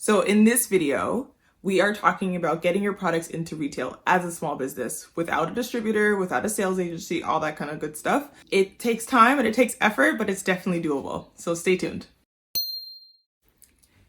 So in this video, we are talking about getting your products into retail as a small business without a distributor, without a sales agency, all that kind of good stuff. It takes time and it takes effort, but it's definitely doable. So stay tuned.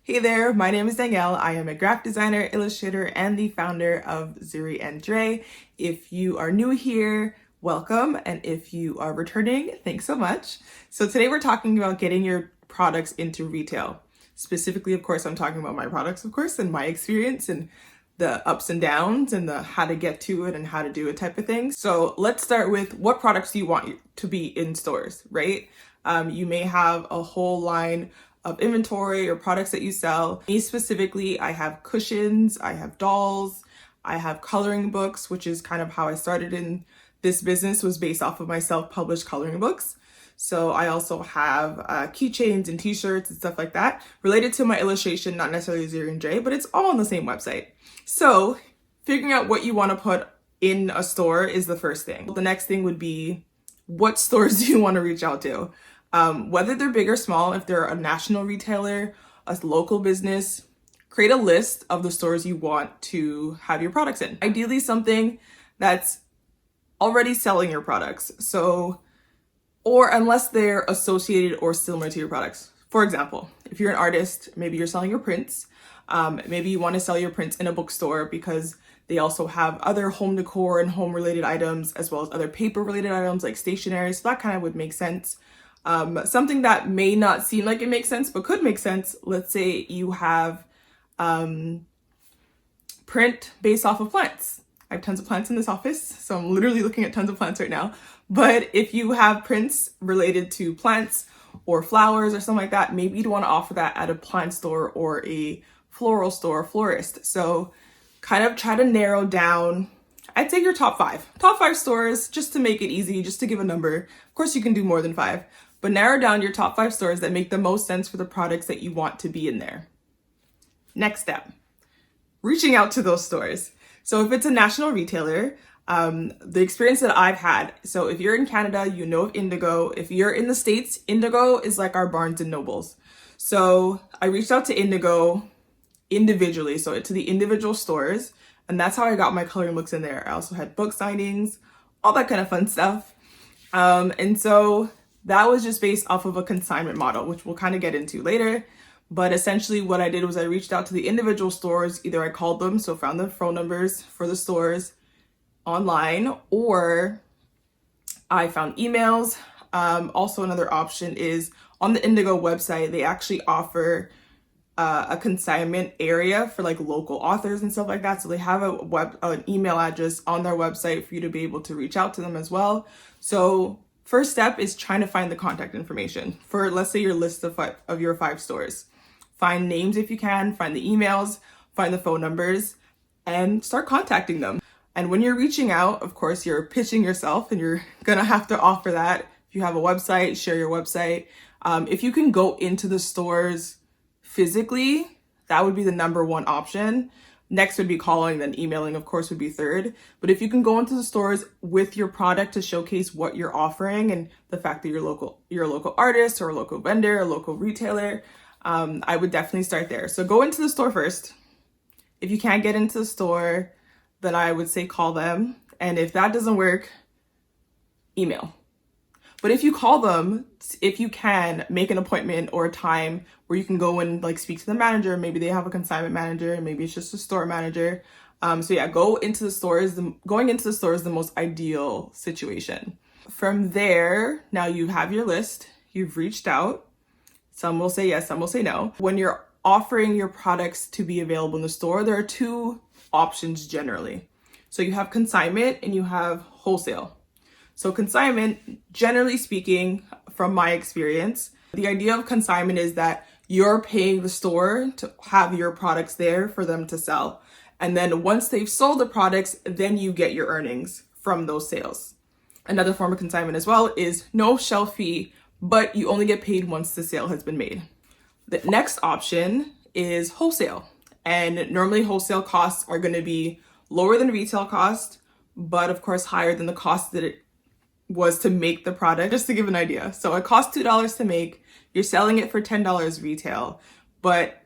Hey there, my name is Danielle. I am a graphic designer, illustrator, and the founder of Zuri Dre. If you are new here, welcome. And if you are returning, thanks so much. So today we're talking about getting your products into retail. Specifically, of course, I'm talking about my products, of course, and my experience and the ups and downs and the how to get to it and how to do it type of thing. So let's start with what products do you want to be in stores, right? You may have a whole line of inventory or products that you sell. Me specifically, I have cushions, I have dolls, I have coloring books, which is kind of how I started in this business, was based off of my self-published coloring books. So I also have keychains and t-shirts and stuff like that related to my illustration, not necessarily Zuri Dre, but it's all on the same website. So figuring out what you want to put in a store is the first thing. The next thing would be, what stores do you want to reach out to? Whether they're big or small, if they're a national retailer, a local business, create a list of the stores you want to have your products in. Ideally something that's already selling your products. So, or unless they're associated or similar to your products. For example, if you're an artist, maybe you're selling your prints. Maybe you want to sell your prints in a bookstore because they also have other home decor and home related items, as well as other paper related items like stationery. So that kind of would make sense. Something that may not seem like it makes sense, but could make sense. Let's say you have print based off of plants. I have tons of plants in this office, so I'm literally looking at tons of plants right now. But if you have prints related to plants or flowers or something like that, maybe you'd want to offer that at a plant store or a floral store, florist. So kind of try to narrow down, I'd say your top five stores, just to make it easy, just to give a number. Of course, you can do more than 5, but narrow down your top 5 stores that make the most sense for the products that you want to be in there. Next step, reaching out to those stores. So if it's a national retailer, the experience that I've had, so if you're in Canada, you know of Indigo. If you're in the States, Indigo is like our Barnes and Nobles. So I reached out to Indigo individually, so to the individual stores, and that's how I got my coloring books in there. I also had book signings, all that kind of fun stuff. And so that was just based off of a consignment model, which we'll kind of get into later. But essentially what I did was I reached out to the individual stores. Either I called them, so found the phone numbers for the stores online, or I found emails. Also another option is on the Indigo website, they actually offer a consignment area for like local authors and stuff like that. So they have an email address on their website for you to be able to reach out to them as well. So first step is trying to find the contact information for, let's say, your list of your 5 stores. Find names if you can, find the emails, find the phone numbers, and start contacting them. And when you're reaching out, of course, you're pitching yourself and you're gonna have to offer that. If you have a website, share your website. If you can go into the stores physically, that would be the number 1 option. Next would be calling, then emailing, of course, would be third. But if you can go into the stores with your product to showcase what you're offering and the fact that you're a local artist or a local vendor, a local retailer, I would definitely start there. So go into the store first. If you can't get into the store, then I would say call them. And if that doesn't work, email. But if you call them, if you can, make an appointment or a time where you can go and like speak to the manager. Maybe they have a consignment manager, maybe it's just a store manager. So yeah, going into the store is the most ideal situation. From there, now you have your list, you've reached out. Some will say yes, some will say no. When you're offering your products to be available in the store, there are 2 options generally. So you have consignment and you have wholesale. So consignment, generally speaking, from my experience, the idea of consignment is that you're paying the store to have your products there for them to sell. And then once they've sold the products, then you get your earnings from those sales. Another form of consignment as well is no shelf fee, but you only get paid once the sale has been made. The next option is wholesale. And normally wholesale costs are going to be lower than retail cost, but of course higher than the cost that it was to make the product, just to give an idea. So it costs $2 to make, you're selling it for $10 retail, but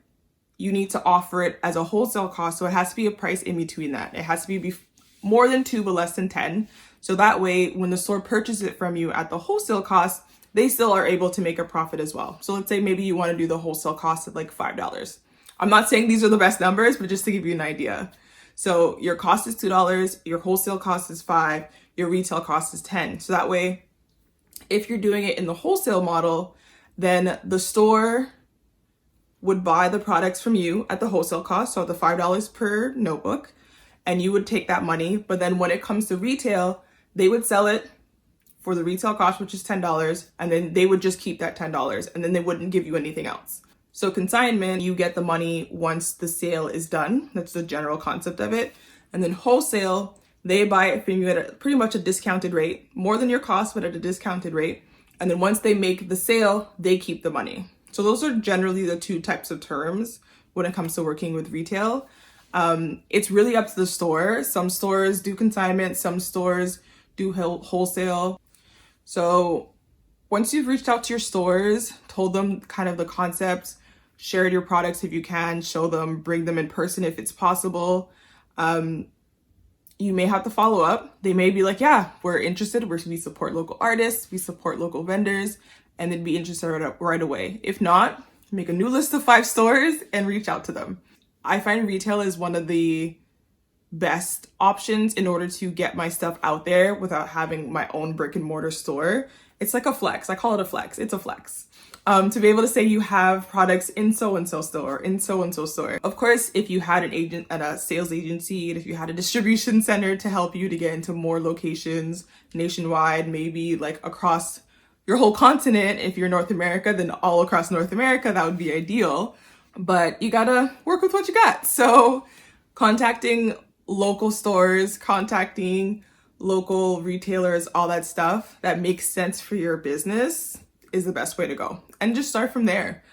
you need to offer it as a wholesale cost. So it has to be a price in between that. It has to be more than 2 but less than 10. So that way when the store purchases it from you at the wholesale cost, they still are able to make a profit as well. So let's say maybe you want to do the wholesale cost at like $5. I'm not saying these are the best numbers, but just to give you an idea. So your cost is $2, your wholesale cost is $5, your retail cost is $10. So that way, if you're doing it in the wholesale model, then the store would buy the products from you at the wholesale cost, so the $5 per notebook, and you would take that money. But then when it comes to retail, they would sell it for the retail cost, which is $10, and then they would just keep that $10, and then they wouldn't give you anything else. So consignment, you get the money once the sale is done. That's the general concept of it. And then wholesale, they buy it from you at pretty much a discounted rate, more than your cost, but at a discounted rate. And then once they make the sale, they keep the money. So those are generally the two types of terms when it comes to working with retail. It's really up to the store. Some stores do consignment, some stores do wholesale. So once you've reached out to your stores, told them kind of the concepts, shared your products if you can, show them, bring them in person if it's possible. You may have to follow up. They may be like, yeah, we're interested. We support local artists, we support local vendors, and they'd be interested right away. If not, make a new list of 5 stores and reach out to them. I find retail is one of the best options in order to get my stuff out there without having my own brick and mortar store. It's like a flex. I call it a flex. It's a flex. To be able to say you have products in so-and-so store, in so-and-so store. Of course, if you had an agent at a sales agency, and if you had a distribution center to help you to get into more locations nationwide, maybe like across your whole continent, if you're North America, then all across North America, that would be ideal. But you gotta work with what you got. So contacting local stores, contacting local retailers, all that stuff that makes sense for your business is the best way to go. And just start from there.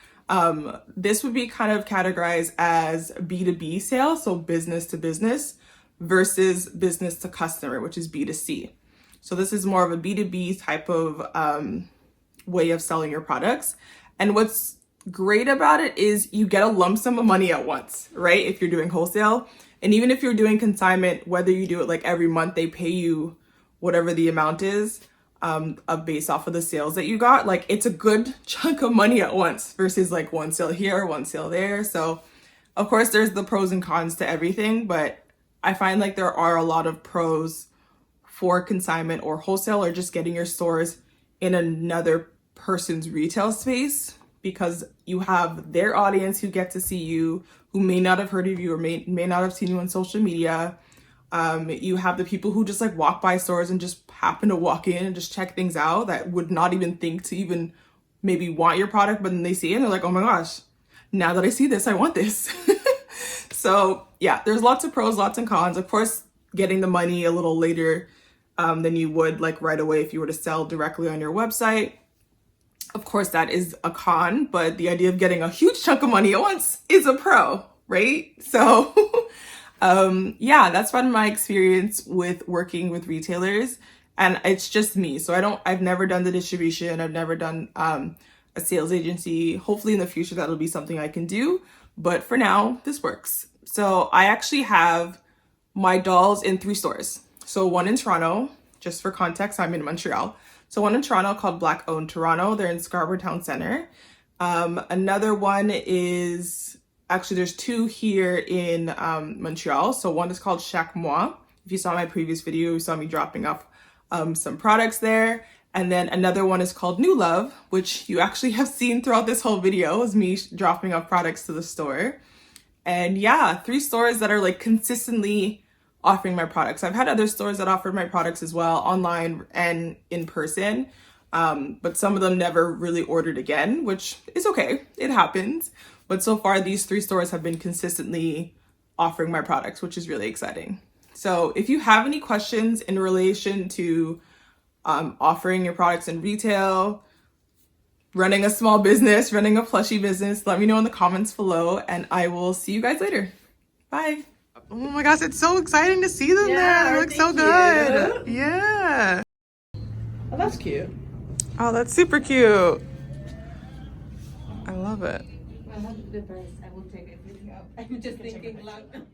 This would be kind of categorized as B2B sales, so business to business, versus business to customer, which is B2C. So this is more of a B2B type of way of selling your products. And what's great about it is you get a lump sum of money at once, right? If you're doing wholesale. And even if you're doing consignment, whether you do it like every month, they pay you whatever the amount is based off of the sales that you got. Like it's a good chunk of money at once versus like one sale here, one sale there. So of course there's the pros and cons to everything, but I find like there are a lot of pros for consignment or wholesale or just getting your stores in another person's retail space, because you have their audience who get to see you, who may not have heard of you or may not have seen you on social media. You have the people who just like walk by stores and just happen to walk in and just check things out that would not even think to even maybe want your product, but then they see it and they're like, oh my gosh, now that I see this, I want this. So yeah, there's lots of pros, lots of cons. Of course, getting the money a little later than you would like right away if you were to sell directly on your website. Of course, that is a con, but the idea of getting a huge chunk of money at once is a pro, right? So yeah, that's been my experience with working with retailers, and it's just me. So I've never done the distribution. I've never done a sales agency. Hopefully in the future, that'll be something I can do. But for now, this works. So I actually have my dolls in 3 stores. So one in Toronto, just for context, I'm in Montreal. So one in Toronto called Black Owned Toronto. They're in Scarborough Town Center. Another one is, actually there's 2 here in Montreal. So one is called Chaque Mois. If you saw my previous video, you saw me dropping off some products there. And then another one is called New Love, which you actually have seen throughout this whole video, is me dropping off products to the store. And yeah, 3 stores that are like consistently offering my products. I've had other stores that offered my products as well, online and in person. But some of them never really ordered again, which is okay. It happens. But so far, these 3 stores have been consistently offering my products, which is really exciting. So if you have any questions in relation to offering your products in retail, running a small business, running a plushie business, let me know in the comments below, and I will see you guys later. Bye. Oh my gosh, it's so exciting to see them there. They look so good. Yeah. Oh, that's cute. Oh, that's super cute. I love it. I have the price. I will take it. I'm just You can check thinking the loud.